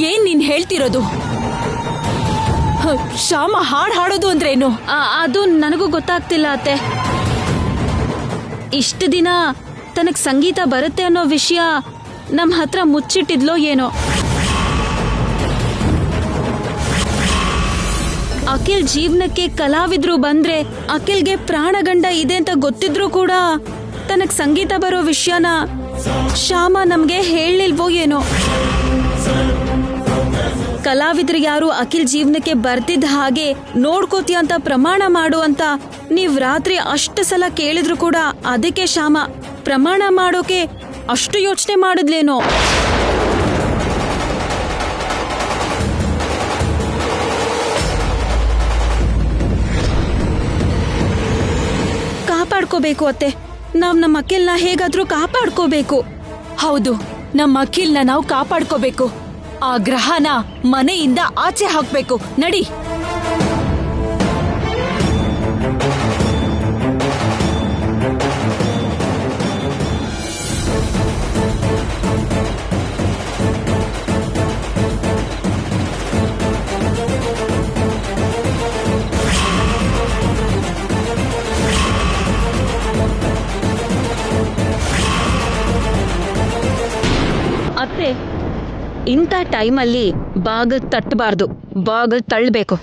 ಏನ್ ನೀನ್ ಹೇಳ್ತಿರೋದು? ಶ್ಯಾಮ ಹಾಡ್ ಹಾಡೋದು ಅಂದ್ರೇನು? ಅದು ನನಗೂ ಗೊತ್ತಾಗ್ತಿಲ್ಲ ಅತ್ತೆ. ಇಷ್ಟು ದಿನ ತನಗ್ ಸಂಗೀತ ಬರುತ್ತೆ ಅನ್ನೋ ವಿಷಯ ನಮ್ ಹತ್ರ ಮುಚ್ಚಿಟ್ಟಿದ್ಲೋ ಏನೋ. ಅಖಿಲ್ ಜೀವನಕ್ಕೆ ಕಲಾವಿದ್ರು ಬಂದ್ರೆ ಅಖಿಲ್ಗೆ ಪ್ರಾಣಗಂಡ ಇದೆ ಅಂತ ಗೊತ್ತಿದ್ರು ಕೂಡ ತನಗ್ ಸಂಗೀತ ಬರೋ ವಿಷಯನ ಶ್ಯಾಮ ನಮ್ಗೆ ಹೇಳಿಲ್ವೋ ಏನೋ. ಕಲಾವಿದ್ರು ಯಾರು ಅಖಿಲ್ ಜೀವನಕ್ಕೆ ಬರ್ತಿದ್ದ ಹಾಗೆ ನೋಡ್ಕೋತೀಯ ಅಂತ ಪ್ರಮಾಣ ಮಾಡು ಅಂತ ನೀವ್ ರಾತ್ರಿ ಅಷ್ಟು ಸಲ ಕೇಳಿದ್ರು ಕೂಡ ಅದಕ್ಕೆ ಶ್ಯಾಮ ಪ್ರಮಾಣ ಮಾಡೋಕೆ ಅಷ್ಟು ಯೋಚನೆ ಮಾಡಿದ್ಲೇನೋ. ಕಾಪಾಡ್ಕೋಬೇಕು ಅತ್ತೆ, ನಾವ್ ನಮ್ಮ ಅಖಿಲ್ನ ಹೇಗಾದ್ರೂ ಕಾಪಾಡ್ಕೋಬೇಕು. ಹೌದು, ನಮ್ಮ ಅಖಿಲ್ನ ನಾವು ಕಾಪಾಡ್ಕೋಬೇಕು. ಆ ಗ್ರಹನ ಮನೆಯಿಂದ ಆಚೆ ಹಾಕ್ಬೇಕು. ನಡಿ. ಅತ್ತೆ, ಇಂಥ ಟೈಮಲ್ಲಿ ಬಾಗಿಲು ತಟ್ಟಬಾರ್ದು, ಬಾಗಿಲು ತಳ್ಳಬೇಕು.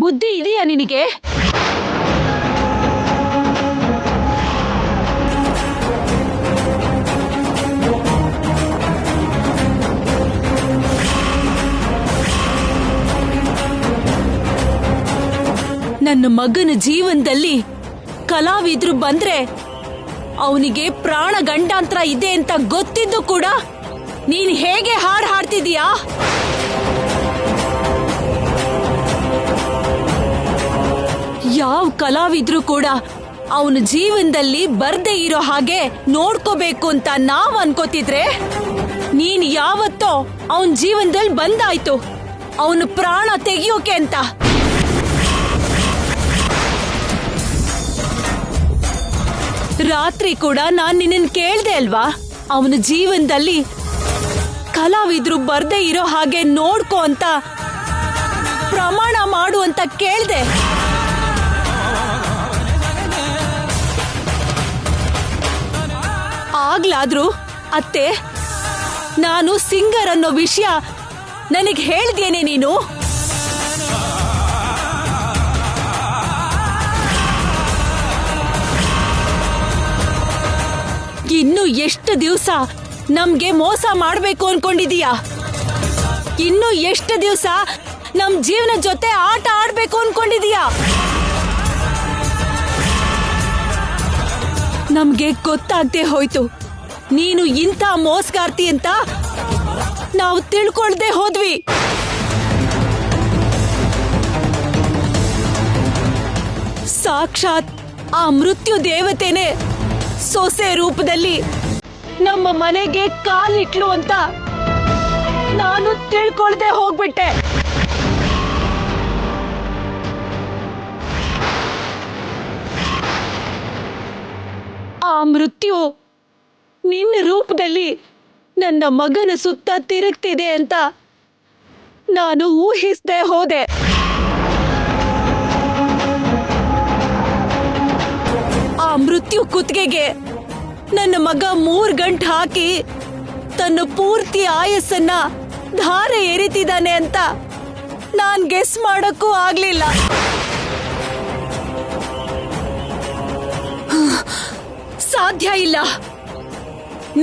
ಬುದ್ಧಿ ಇದೆಯಾ ನಿನಗೆ? ನನ್ನ ಮಗನ ಜೀವನದಲ್ಲಿ ಕಲಾವಿದ್ರು ಬಂದ್ರೆ ಅವನಿಗೆ ಪ್ರಾಣ ಗಂಡಾಂತರ ಇದೆ ಅಂತ ಗೊತ್ತಿದ್ದು ಕೂಡ ನೀನ್ ಹೇಗೆ ಹಾಡ್ ಹಾಡ್ತಿದೀಯಾ? ಯಾವ ಕಲಾವಿದ್ರು ಕೂಡ ಅವನ ಜೀವನದಲ್ಲಿ ಬರ್ದೇ ಇರೋ ಹಾಗೆ ನೋಡ್ಕೋಬೇಕು ಅಂತ ನಾವ್ ಅನ್ಕೋತಿದ್ರೆ, ನೀನ್ ಯಾವತ್ತೋ ಅವನ್ ಜೀವನದಲ್ಲಿ ಬಂದಾಯ್ತು ಅವನು ಪ್ರಾಣ ತೆಗಿಯೋಕೆ ಅಂತ. ರಾತ್ರಿ ಕೂಡ ನಾನ್ ನಿನ್ನನ್ ಕೇಳ್ದೆ ಅಲ್ವಾ, ಅವನ ಜೀವನದಲ್ಲಿ ಕಲಾವಿದ್ರು ಬರ್ದೇ ಇರೋ ಹಾಗೆ ನೋಡ್ಕೋ ಅಂತ ಪ್ರಮಾಣ ಮಾಡು ಅಂತ ಕೇಳ್ದೆ. ಆಗ್ಲಾದ್ರೂ ಅತ್ತೆ, ನಾನು ಸಿಂಗರ್ ಅನ್ನೋ ವಿಷಯ ನನಗೆ ಹೇಳ್ದೇನೆ ನೀನು? ಇನ್ನು ಎಷ್ಟು ದಿವಸ ನಮ್ಗೆ ಮೋಸ ಮಾಡ್ಬೇಕು ಅನ್ಕೊಂಡಿದೀಯಾ? ಇನ್ನು ಎಷ್ಟು ದಿವಸ ನಮ್ ಜೀವನ ಜೊತೆ ಆಟ ಆಡ್ಬೇಕು ಅನ್ಕೊಂಡಿದೀಯಾ? ನಮ್ಗೆ ಗೊತ್ತಾಗ್ದೆ ಹೋಯ್ತು ನೀನು ಇಂಥ ಮೋಸಗಾರ್ತಿ ಅಂತ. ನಾವು ತಿಳ್ಕೊಳ್ದೆ ಹೋದ್ವಿ. ಸಾಕ್ಷಾತ್ ಆ ಮೃತ್ಯು ದೇವತೆನೆ ಸೊಸೆ ರೂಪದಲ್ಲಿ ನಮ್ಮ ಮನೆಗೆ ಕಾಲಿಟ್ಲು ಅಂತ ನಾನು ತಿಳ್ಕೊಳ್ದೆ ಹೋಗ್ಬಿಟ್ಟೆ. ಆ ಮೃತ್ಯು ನಿನ್ನ ರೂಪದಲ್ಲಿ ನನ್ನ ಮಗನ ಸುತ್ತ ತಿರುಗ್ತಿದೆ ಅಂತ ನಾನು ಊಹಿಸದೆ ಹೋದೆ. ಆ ಮೃತ್ಯು ಕುತ್ತಿಗೆಗೆ ನನ್ನ ಮಗ 3 ಗಂಟೆ ಹಾಕಿ ತನ್ನ ಪೂರ್ತಿ ಆಯಸ್ಸನ್ನ ಧಾರೆ ಎರಿತಿದ್ದಾನೆ ಅಂತ ನಾನ್ ಗೆಸ್ ಮಾಡಕ್ಕೂ ಆಗ್ಲಿಲ್ಲ. ಸಾಧ್ಯ ಇಲ್ಲ.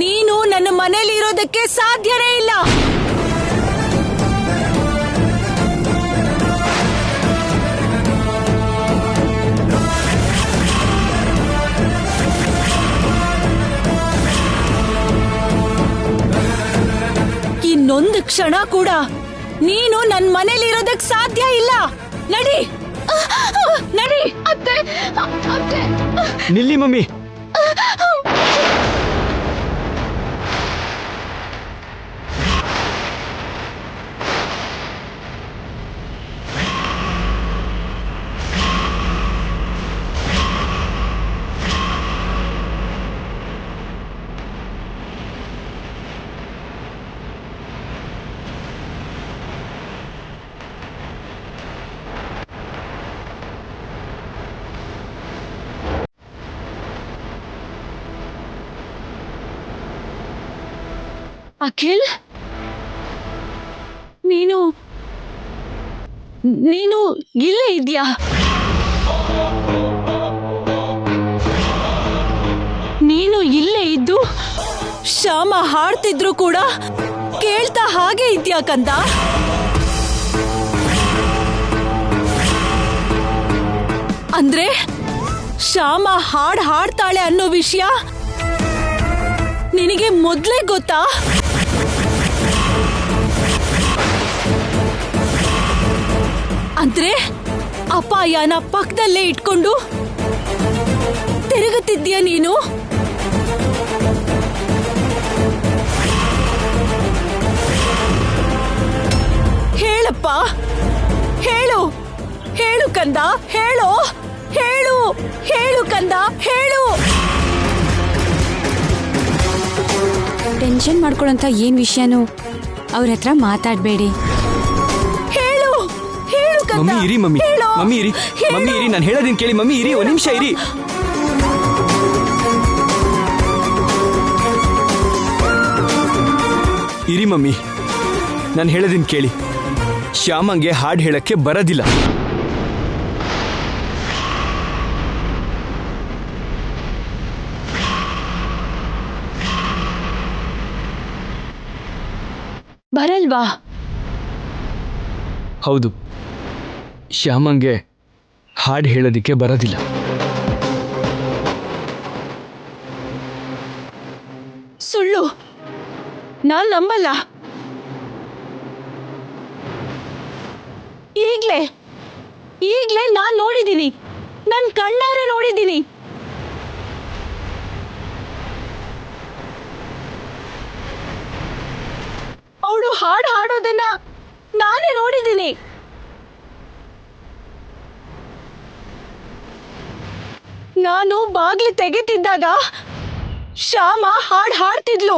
ನೀನು ನನ್ನ ಮನೇಲಿ ಇರೋದಕ್ಕೆ ಸಾಧ್ಯನೇ ಇಲ್ಲ. ಇನ್ನೊಂದು ಕ್ಷಣ ಕೂಡ ನೀನು ನನ್ನ ಮನೇಲಿ ಇರೋದಕ್ಕೆ ಸಾಧ್ಯ ಇಲ್ಲ. ನಡಿ ನಡಿ. ಅತ್ತೆ, ಅತ್ತೆ. ನಿಲ್ಲಿ ಮಮ್ಮಿ. ಅಖಿಲ್, ನೀನು ನೀನು ಇಲ್ಲೇ ಇದ್ಯಾ? ನೀನು ಇಲ್ಲೇ ಇದ್ದು ಶ್ಯಾಮ ಹಾಡ್ತಿದ್ರು ಕೂಡ ಕೇಳ್ತಾ ಹಾಗೆ ಇದ್ಯಾ ಕಂದ? ಅಂದ್ರೆ ಶ್ಯಾಮ ಹಾಡ್ತಾಳೆ ಅನ್ನೋ ವಿಷಯ ನಿನಗೆ ಮೊದ್ಲೇ ಗೊತ್ತಾ? ಅಂದ್ರೆ ಅಪಾಯನ ಪಕ್ಕದಲ್ಲೇ ಇಟ್ಕೊಂಡು ತಿರುಗುತ್ತಿದ್ಯಾ ನೀನು? ಹೇಳಪ್ಪ, ಹೇಳು, ಹೇಳು ಕಂದ, ಹೇಳು, ಹೇಳು, ಹೇಳು ಕಂದ, ಹೇಳು. ಟೆನ್ಷನ್ ಮಾಡ್ಕೊಳ್ಳೋಂಥ ಏನ್ ವಿಷಯನೂ ಅವ್ರ ಹತ್ರ ಮಾತಾಡ್ಬೇಡಿ. ಹೇಳು, ಹೇಳು ಕಂದ. ಮಮ್ಮಿ ಇರಿ, ಮಮ್ಮಿ, ಹೇಳು, ಮಮ್ಮಿ ಇರಿ, ಮಮ್ಮಿ ಇರಿ, ನಾನು ಹೇಳೋದನ್ನ ಕೇಳಿ. ಮಮ್ಮಿ ಇರಿ, ಒಂದ್ ನಿಮಿಷ ಇರಿ. ಇರಿ ಮಮ್ಮಿ, ನಾನು ಹೇಳೋದನ್ನ ಕೇಳಿ. ಶ್ಯಾಮಂಗೆ ಹಾಡು ಹೇಳಕ್ಕೆ ಬರೋದಿಲ್ಲ. ಬರಲ್ವಾ? ಹೌದು, ಶ್ಯಾಮಂಗೆ ಹಾಡು ಹೇಳೋದಿಕ್ಕೆ ಬರೋದಿಲ್ಲ. ಸುಳ್ಳು, ನಾನ್ ನಂಬಲ್ಲ. ಈಗ್ಲೇ ನಾನ್ ನೋಡಿದ್ದೀನಿ, ನನ್ ಕಣ್ಣಾರೆ ನೋಡಿದ್ದೀನಿ. ಅವಳು ಹಾಡು ಹಾಡೋದನ್ನ ನಾನೇ ನೋಡಿದ್ದೀನಿ. ನಾನು ಬಾಗ್ಲು ತೆಗೆತಿದ್ದಾಗ ಶ್ಯಾಮ ಹಾಡ್ತಿದ್ಲು.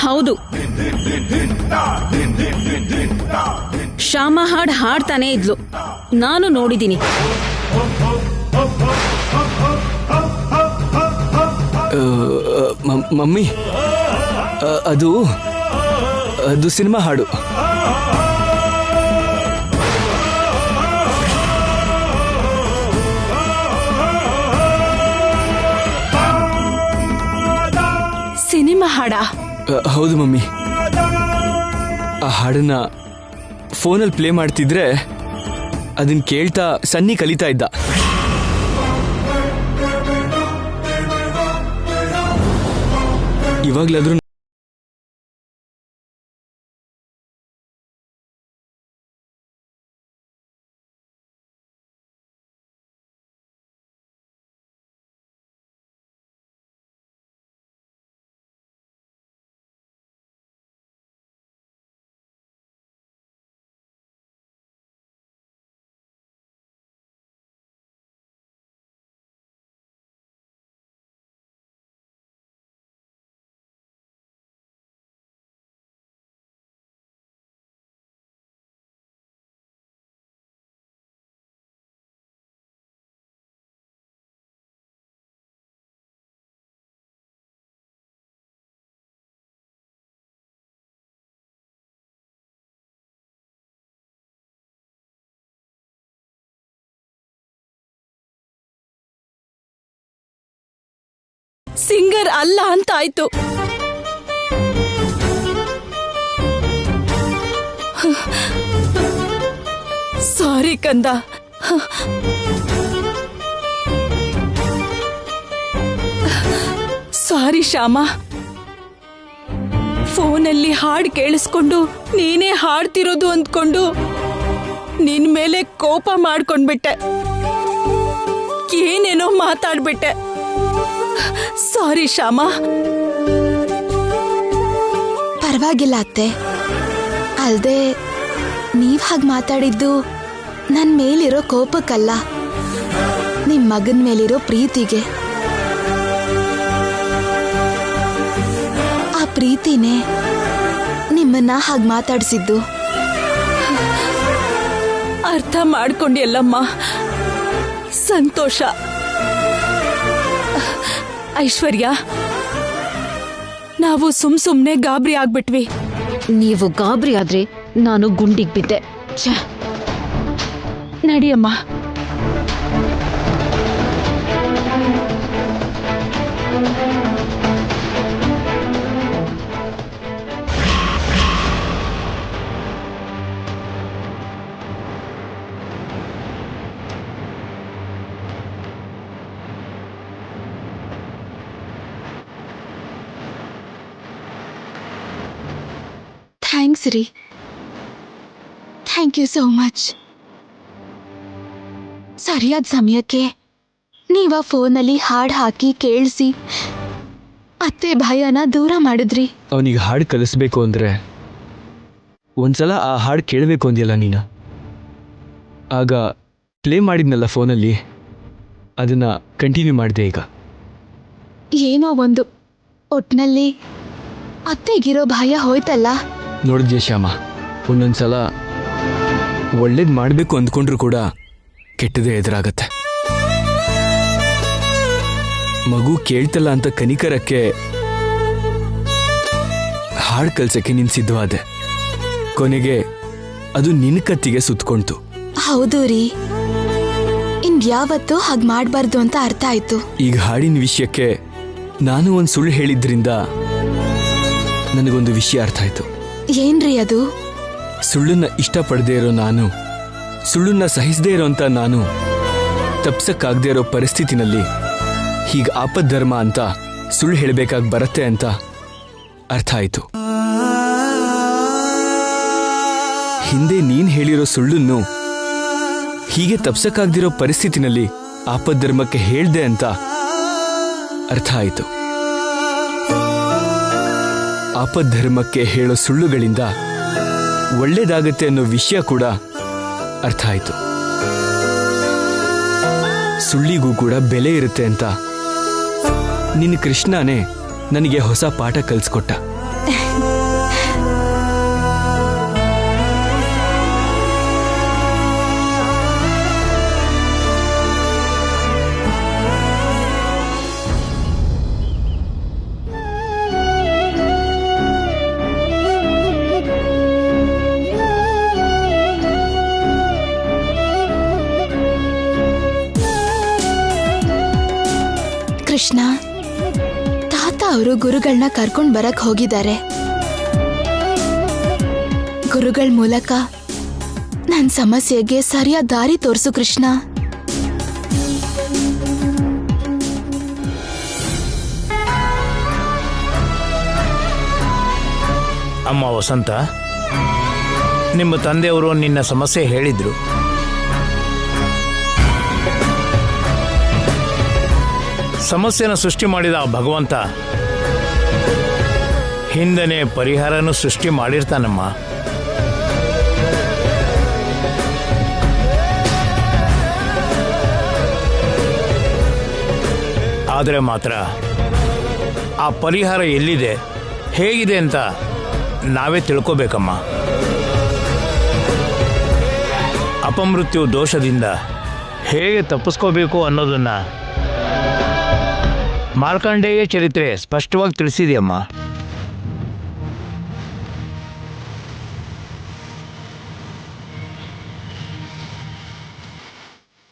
ಹೌದು, ಶ್ಯಾಮ ಹಾಡ್ತಾನೆ ಇದ್ಲು, ನಾನು ನೋಡಿದ್ದೀನಿ. ಮಮ್ಮಿ, ಅದು ಸಿನಿಮಾ ಹಾಡು. ಸಿನಿಮಾ ಹಾಡ? ಹೌದು ಮಮ್ಮಿ. ಆ ಹಾಡನ್ನ ಫೋನಲ್ಲಿ ಪ್ಲೇ ಮಾಡ್ತಿದ್ರೆ ಅದನ್ನ ಕೇಳ್ತಾ ಸನ್ನಿ ಕಲಿತಾ ಇದ್ದ. ಇವಾಗ್ಲಾದ್ರೂ ಸಿಂಗರ್ ಅಲ್ಲ ಅಂತ ಆಯ್ತು. ಸಾರಿ ಕಂದ. ಸಾರಿ ಶ್ಯಾಮ. ಫೋನಲ್ಲಿ ಹಾಡು ಕೇಳಿಸ್ಕೊಂಡು ನೀನೇ ಹಾಡ್ತಿರೋದು ಅಂದ್ಕೊಂಡು ನಿನ್ ಮೇಲೆ ಕೋಪ ಮಾಡ್ಕೊಂಡ್ಬಿಟ್ಟೆ. ಏನೇನೋ ಮಾತಾಡ್ಬಿಟ್ಟೆ. ಸಾರಿ ಶ್ಯಾಮ. ಪರವಾಗಿಲ್ಲ ಅತ್ತೆ. ಅಲ್ದೆ ನೀವ್ ಹಾಗೆ ಮಾತಾಡಿದ್ದು ನನ್ ಮೇಲಿರೋ ಕೋಪಕ್ಕಲ್ಲ, ನಿಮ್ ಮಗನ್ ಮೇಲಿರೋ ಪ್ರೀತಿಗೆ. ಆ ಪ್ರೀತಿನೇ ನಿಮ್ಮನ್ನ ಹಾಗೆ ಮಾತಾಡ್ಸಿದ್ದು. ಅರ್ಥ ಮಾಡ್ಕೊಂಡಿಯಲ್ಲಮ್ಮ, ಸಂತೋಷ. ಐಶ್ವರ್ಯ, ನಾವು ಸುಮ್ನೆ ಗಾಬರಿ ಆಗ್ಬಿಟ್ವಿ. ನೀವು ಗಾಬರಿ ಆದ್ರೆ ನಾನು ಗುಂಡಿಗೆ ಬಿದ್ದೆ. ನಡಿಯಮ್ಮ. ಥ್ಯಾಂಕ್ಸ್ ರೀ. Thank you so much. ಸರಿಯಾದ ಸಮಯಕ್ಕೆ ನೀವ ಫೋನಲ್ಲಿ ಹಾಡು ಹಾಕಿ ಕೇಳಿಸಿ ಅತ್ತೆ ಭಯನ ದೂರ ಮಾಡಿದ್ರಿ. ಅವನಿಗೆ ಹಾಡು ಕಲಿಸ್ಬೇಕು ಅಂದರೆ ಒಂದ್ಸಲ ಆ ಹಾಡು ಕೇಳಬೇಕು ಅಂದಿಯಲ್ಲ ನೀನು. ಆಗ ಪ್ಲೇ ಮಾಡಿದ್ನಲ್ಲ ಫೋನಲ್ಲಿ, ಅದನ್ನು ಕಂಟಿನ್ಯೂ ಮಾಡಿದೆ. ಈಗ ಏನೋ ಒಂದು ಒಟ್ನಲ್ಲಿ ಅತ್ತೆಗಿರೋ ಭಯ ಹೋಯ್ತಲ್ಲ. ನೋಡಿದ್ಯಾ ಶ್ಯಾಮ, ಒಂದೊಂದ್ಸಲ ಒಳ್ಳೇದು ಮಾಡಬೇಕು ಅಂದ್ಕೊಂಡ್ರು ಕೂಡ ಕೆಟ್ಟದೇ ಎದುರಾಗತ್ತೆ. ಮಗು ಕೇಳ್ತಲ್ಲ ಅಂತ ಕನಿಕರಕ್ಕೆ ಹಾಡು ಕಲ್ಸಕ್ಕೆ ನೀನು ಸಿದ್ಧವಾದೆ. ಕೊನೆಗೆ ಅದು ನಿನ್ನ ಕತ್ತಿಗೆ ಸುತ್ಕೊಂತು. ಹೌದು ರೀ, ಇನ್ಯಾವತ್ತೂ ಹಾಗೆ ಮಾಡಬಾರ್ದು ಅಂತ ಅರ್ಥ ಆಯ್ತು. ಈಗ ಹಾಡಿನ ವಿಷಯಕ್ಕೆ ನಾನು ಒಂದು ಸುಳ್ಳು ಹೇಳಿದ್ರಿಂದ ನನಗೊಂದು ವಿಷಯ ಅರ್ಥ ಆಯ್ತು. ಏನ್ರಿ ಅದು? ಸುಳ್ಳನ್ನ ಇಷ್ಟಪಡದೇ ಇರೋ ನಾನು, ಸುಳ್ಳನ್ನ ಸಹಿಸದೇ ಇರೋಂಥ ನಾನು, ತಪ್ಸಕ್ಕಾಗದೇ ಇರೋ ಪರಿಸ್ಥಿತಿನಲ್ಲಿ ಹೀಗೆ ಆಪದ್ಧರ್ಮ ಅಂತ ಸುಳ್ಳು ಹೇಳಬೇಕಾಗಿ ಬರುತ್ತೆ ಅಂತ ಅರ್ಥ ಆಯ್ತು. ಹಿಂದೆ ನೀನ್ ಹೇಳಿರೋ ಸುಳ್ಳನ್ನು ಹೀಗೆ ತಪ್ಸಕ್ಕಾಗದಿರೋ ಪರಿಸ್ಥಿತಿನಲ್ಲಿ ಆಪದ್ಧರ್ಮಕ್ಕೆ ಹೇಳ್ದೆ ಅಂತ ಅರ್ಥ ಆಯ್ತು. ಆಪದ್ಧರ್ಮಕ್ಕೆ ಹೇಳೋ ಸುಳ್ಳುಗಳಿಂದ ಒಳ್ಳೇದಾಗತ್ತೆ ಅನ್ನೋ ವಿಷಯ ಕೂಡ ಅರ್ಥ ಆಯ್ತು. ಸುಳ್ಳಿಗೂ ಕೂಡ ಬೆಲೆ ಇರುತ್ತೆ ಅಂತ ನಿನ್ನ ಕೃಷ್ಣನೇ ನನಗೆ ಹೊಸ ಪಾಠ ಕಲಿಸ್ಕೊಟ್ಟ. ಕೃಷ್ಣ, ತಾತ ಅವರು ಗುರುಗಳನ್ನ ಕರ್ಕೊಂಡ್ ಬರಕ್ ಹೋಗಿದ್ದಾರೆ. ಗುರುಗಳ ಮೂಲಕ ನನ್ ಸಮಸ್ಯೆಗೆ ಸರಿಯಾದ ದಾರಿ ತೋರಿಸು ಕೃಷ್ಣ. ಅಮ್ಮ ವಸಂತ, ನಿಮ್ಮ ತಂದೆಯವರು ನಿನ್ನ ಸಮಸ್ಯೆ ಹೇಳಿದ್ರು. ಸಮಸ್ಯೆನ ಸೃಷ್ಟಿ ಮಾಡಿದ ಆ ಭಗವಂತ ಹಿಂದನೆ ಪರಿಹಾರನೂ ಸೃಷ್ಟಿ ಮಾಡಿರ್ತಾನಮ್ಮ. ಆದರೆ ಮಾತ್ರ ಆ ಪರಿಹಾರ ಎಲ್ಲಿದೆ, ಹೇಗಿದೆ ಅಂತ ನಾವೇ ತಿಳ್ಕೋಬೇಕಮ್ಮ. ಅಪಮೃತ್ಯು ದೋಷದಿಂದ ಹೇಗೆ ತಪ್ಪಿಸ್ಕೋಬೇಕು ಅನ್ನೋದನ್ನ ಮಾರ್ಕಂಡೇಯ ಚರಿತ್ರೆ ಸ್ಪಷ್ಟವಾಗಿ ತಿಳಿಸಿದೆಯಮ್ಮ.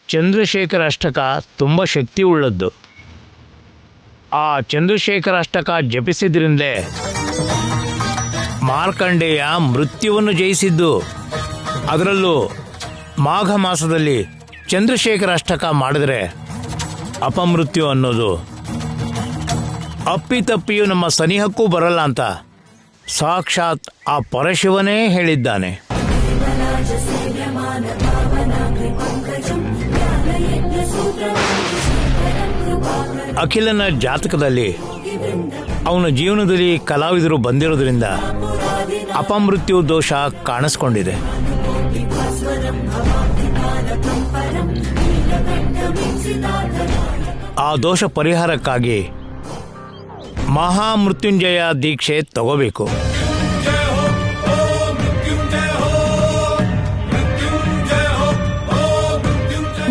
ಚಂದ್ರಶೇಖರ ಅಷ್ಟಕ ತುಂಬ ಶಕ್ತಿ ಉಳ್ಳದ್ದು. ಆ ಚಂದ್ರಶೇಖರ ಅಷ್ಟಕ ಜಪಿಸಿದ್ರಿಂದಲೇ ಮಾರ್ಕಂಡೇಯ ಮೃತ್ಯುವನ್ನು ಜಯಿಸಿದ್ದು. ಅದರಲ್ಲೂ ಮಾಘ ಮಾಸದಲ್ಲಿ ಚಂದ್ರಶೇಖರ ಅಷ್ಟಕ ಮಾಡಿದ್ರೆ ಅಪಮೃತ್ಯು ಅನ್ನೋದು ಅಪ್ಪಿತಪ್ಪಿಯೂ ನಮ್ಮ ಸನಿಹಕ್ಕೂ ಬರಲ್ಲ ಅಂತ ಸಾಕ್ಷಾತ್ ಆ ಪರಶಿವನೇ ಹೇಳಿದ್ದಾನೆ. ಅಖಿಲನ ಜಾತಕದಲ್ಲಿ ಅವನ ಜೀವನದಲ್ಲಿ ಕಲಾವಿದರು ಬಂದಿರೋದ್ರಿಂದ ಅಪಮೃತ್ಯು ದೋಷ ಕಾಣಿಸ್ಕೊಂಡಿದೆ. ಆ ದೋಷ ಪರಿಹಾರಕ್ಕಾಗಿ ಮಹಾಮೃತ್ಯುಂಜಯ ದೀಕ್ಷೆ ತಗೋಬೇಕು.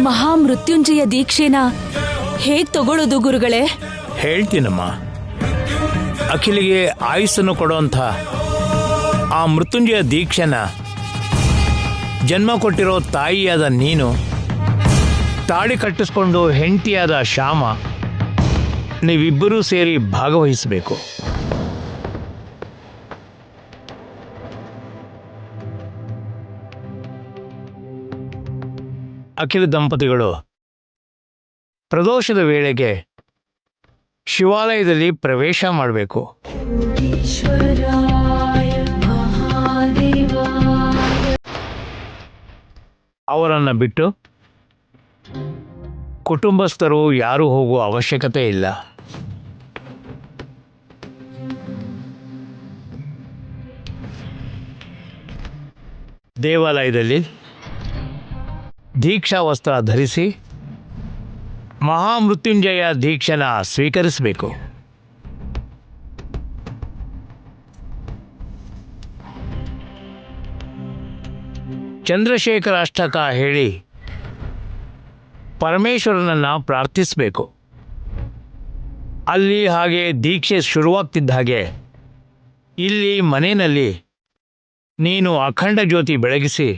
ಮಹಾಮೃತ್ಯುಂಜಯ ದೀಕ್ಷೆನ ಹೇಗ್ ತಗೊಳ್ಳೋದು ಗುರುಗಳೇ? ಹೇಳ್ತೀನಮ್ಮ. ಅಖಿಲಿಗೆ ಆಯುಸ್ಸನ್ನು ಕೊಡುವಂಥ ಆ ಮೃತ್ಯುಂಜಯ ದೀಕ್ಷೆನ ಜನ್ಮ ಕೊಟ್ಟಿರೋ ತಾಯಿಯಾದ ನೀನು, ತಾಳಿ ಕಟ್ಟಿಸ್ಕೊಂಡು ಹೆಂಡತಿಯಾದ ಶ್ಯಾಮ, ನೀವಿಬ್ಬರೂ ಸೇರಿ ಭಾಗವಹಿಸಬೇಕು. ಅಖಿಲ ದಂಪತಿಗಳು ಪ್ರದೋಷದ ವೇಳೆಗೆ ಶಿವಾಲಯದಲ್ಲಿ ಪ್ರವೇಶ ಮಾಡಬೇಕು. ಅವರನ್ನು ಬಿಟ್ಟು ಕುಟುಂಬಸ್ಥರು ಯಾರೂ ಹೋಗುವ ಅವಶ್ಯಕತೆ ಇಲ್ಲ. ದೇವಾಲಯದಲ್ಲಿ ದೀಕ್ಷಾ ವಸ್ತ್ರ ಧರಿಸಿ ಮಹಾಮೃತ್ಯುಂಜಯ ದೀಕ್ಷೆನ ಸ್ವೀಕರಿಸಬೇಕು. ಚಂದ್ರಶೇಖರ ಅಷ್ಟಕ ಹೇಳಿ ಪರಮೇಶ್ವರನನ್ನು ಪ್ರಾರ್ಥಿಸಬೇಕು. ಅಲ್ಲಿ ಹಾಗೆ ದೀಕ್ಷೆ ಶುರುವಾಗ್ತಿದ್ದ ಹಾಗೆ ಇಲ್ಲಿ ಮನೆಯಲ್ಲಿ ನೀನು ಅಖಂಡ ಜ್ಯೋತಿ ಬೆಳಗಿಸಿ